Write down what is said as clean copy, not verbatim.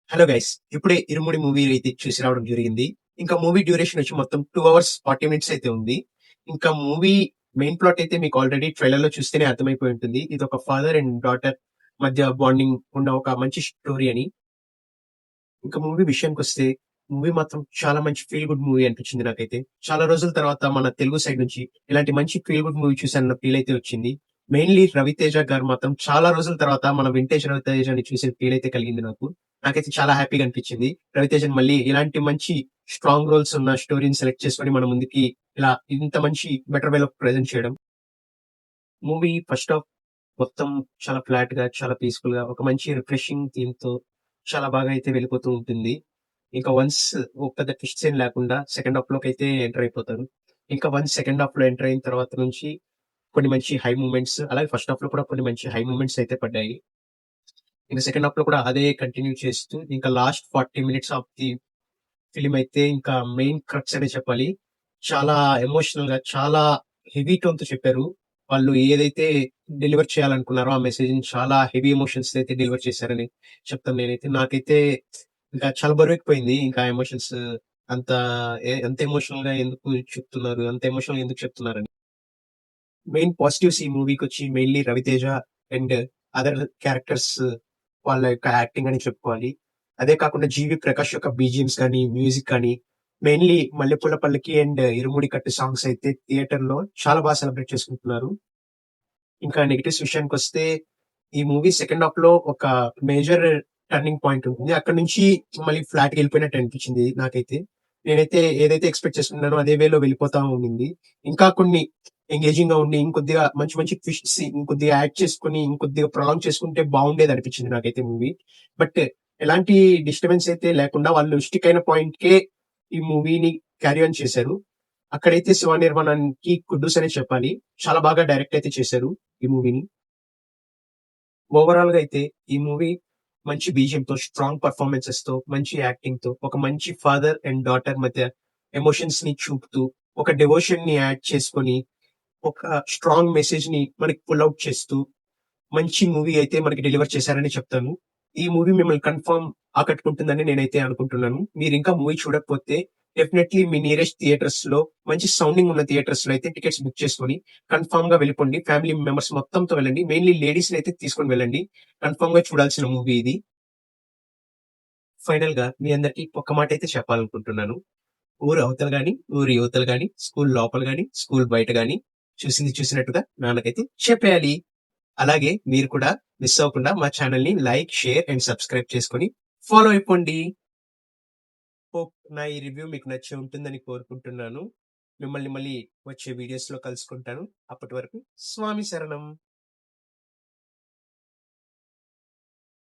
Hello guys! ఇప్పుడే 'ఇరుముడి' movie అయితే చూసి రావడం జరిగింది. ఇంకా మూవీ డ్యూరేషన్ వచ్చి మొత్తం 2 అవర్స్ 40 మినిట్స్ అయితే ఉంది. ఇంకా మూవీ మెయిన్ ప్లాట్ అయితే మీకు ఆల్రెడీ ట్రైలర్‌లో చూస్తేనే అర్థమైపోయి ఉంటుంది. ఇదొక ఫాదర్ అండ్ డాటర్ మధ్య బాండింగ్ ఉన్న ఒక మంచి స్టోరీ అని. ఇంకా మూవీ విషయానికొస్తే, మూవీ మాత్రం చాలా మంచి ఫీల్ గుడ్ మూవీ అనిపించింది నాకైతే. చాలా రోజుల తర్వాత మన తెలుగు సైడ్ నుంచి ఇలాంటి మంచి ఫీల్ గుడ్ మూవీ చూసానన్న ఫీల్ అయితే వచ్చింది. మెయిన్‌లీ 'రవితేజ' గారు మాత్రం చాలా రోజుల తర్వాత మన వింటేజ్ 'రవితేజ'ని చూసిన ఫీల్ అయితే కలిగింది నాకు. నాకైతే చాలా హ్యాపీగా అనిపించింది. 'రవితేజ'ని మళ్ళీ ఇలాంటి మంచి స్ట్రాంగ్ రోల్స్ ఉన్న స్టోరీని సెలెక్ట్ చేసుకొని మన ముందుకి ఇలా ఇంత మంచి బెటర్ వేలో ప్రెజెంట్ చేయడం. మూవీ ఫస్ట్ హాఫ్ మొత్తం చాలా ఫ్లాట్‌గా, చాలా పీస్‌ఫుల్‌గా ఒక మంచి రిఫ్రెషింగ్ థీమ్‌తో చాలా బాగా అయితే వెళ్ళిపోతూ ఉంటుంది. ఇంకా వన్స్ ఒక పెద్ద ట్విస్ట్ ఏం లేకుండా సెకండ్ హాఫ్‌లోకైతే ఎంటర్ అయిపోతారు. ఇంకా వన్స్ సెకండ్ హాఫ్‌లో ఎంటర్ అయిన తర్వాత నుంచి కొన్ని మంచి హై మూవ్‌మెంట్స్ అలాగే ఫస్ట్ హాఫ్‌లో కూడా కొన్ని మంచి హై మూవ్‌మెంట్స్ అయితే పడ్డాయి. ఇంక సెకండ్ హాఫ్‌లో కూడా అదే కంటిన్యూ చేస్తూ ఇంకా last 40 minutes of the film అయితే ఇంకా మెయిన్ క్రక్స్ అనే చెప్పాలి. చాలా ఎమోషనల్‌గా చాలా హెవీ టోన్‌తో చెప్పారు. వాళ్ళు ఏదైతే డెలివర్ చేయాలనుకున్నారో ఆ మెసేజ్‌ని చాలా హెవీ ఎమోషన్స్ అయితే డెలివర్ చేశారని చెప్తాను నేనైతే. నాకైతే ఇంకా చాలా బరువెక్కిపోయింది. ఇంకా ఎమోషన్స్ అంత అంత ఎమోషనల్‌గా ఎందుకు చెప్తున్నారు? అంత ఎమోషనల్‌గా ఎందుకు చెప్తున్నారని. మెయిన్ పాజిటివ్స్ ఈ మూవీకొచ్చి mainly 'Ravi Teja' and other characters వాళ్ళ యొక్క యాక్టింగ్ అని చెప్పుకోవాలి. అదే కాకుండా 'జీవి ప్రకాష్' యొక్క బీజీఎమ్స్ కానీ, మ్యూజిక్ కానీ మెయిన్‌లీ 'మల్లెపూల పల్లకి' అండ్ 'ఇరుముడి కట్టు' సాంగ్స్ అయితే థియేటర్‌లో చాలా సెలబ్రేట్ చేసుకుంటున్నారు. ఇంకా నెగెటివ్స్ విషయానికొస్తే ఈ మూవీ సెకండ్ హాఫ్‌లో ఒక మేజర్ టర్నింగ్ పాయింట్ ఉంటుంది. అక్కడి నుంచి మళ్ళీ ఫ్లాట్‌గా వెళ్ళిపోయినట్టు అనిపించింది నాకైతే. నేనైతే ఏదైతే ఎక్స్‌పెక్ట్ చేసుకున్నానో అదే వేలో వెళ్ళిపోతా ఉండింది. ఇంకా కొన్ని ఎంగేజింగ్‌గా ఉండి ఇంకొద్దిగా మంచి మంచి ట్విస్ట్స్ ఇంకొద్దిగా యాడ్ చేసుకొని, ఇంకొద్దిగా ప్రొలాంగ్ చేసుకుంటే బాగుండేదనిపించింది నాకైతే మూవీ. బట్ ఎలాంటి డిస్టర్బెన్స్ అయితే లేకుండా వాళ్ళు స్టిక్ అయిన పాయింట్‌కే ఈ మూవీని క్యారీ ఆన్ చేశారు. అక్కడైతే 'శివ నిర్మాణానికి' కుడ్డూస్ అనే చెప్పాలి. చాలా బాగా డైరెక్ట్ అయితే చేశారు ఈ మూవీని. ఓవరాల్‌గా అయితే ఈ మూవీ మంచి బీజీఎంతో, స్ట్రాంగ్ పెర్ఫార్మన్సెస్‌తో, మంచి యాక్టింగ్‌తో, ఒక మంచి ఫాదర్ అండ్ డాటర్ మధ్య ఎమోషన్స్‌ని చూపుతూ, ఒక డివోషన్‌ని యాడ్ చేసుకొని, ఒక స్ట్రాంగ్ మెసేజ్‌ని మనకి పుల్ ఔట్ చేస్తూ, మంచి మూవీ అయితే మనకి డెలివర్ చేశారని చెప్తాను. ఈ మూవీ మిమ్మల్ని కన్ఫర్మ్ ఆకట్టుకుంటుందని నేనైతే అనుకుంటున్నాను. మీరింకా మూవీ చూడకపోతే డెఫినైట్‌లీ మీ నియరెస్ట్ థియేటర్స్‌లో మంచి సౌండింగ్ ఉన్న థియేటర్స్‌లో అయితే టికెట్స్ బుక్ చేసుకొని కన్ఫర్మ్‌గా వెళ్ళిపోండి. ఫ్యామిలీ మెంబర్స్ మొత్తంతో వెళ్ళండి. మెయిన్‌లీ లేడీస్‌నైతే తీసుకొని వెళ్ళండి. కన్ఫర్మ్‌గా చూడాల్సిన మూవీ ఇది. ఫైనల్‌గా మీ అందరికి ఒక్క మాటైతే చెప్పాలనుకుంటున్నాను. ఊరు అవతల గాని, ఊరి యువతలు గాని, స్కూల్ లోపల గాని, స్కూల్ బయట గాని చూసింది చూసినట్టుగా నాన్నకైతే చెప్పేయాలి. అలాగే మీరు కూడా మిస్ అవ్వకుండా మా ఛానెల్‌ని లైక్, షేర్ అండ్ సబ్స్క్రైబ్ చేసుకొని ఫాలో అయిపోండి. హోప్ నా ఈ రివ్యూ మీకు నచ్చి ఉంటుందని కోరుకుంటున్నాను. మిమ్మల్ని మళ్ళీ వచ్చే వీడియోస్‌లో కలుసుకుంటాను. అప్పటి వరకు స్వామి శరణం.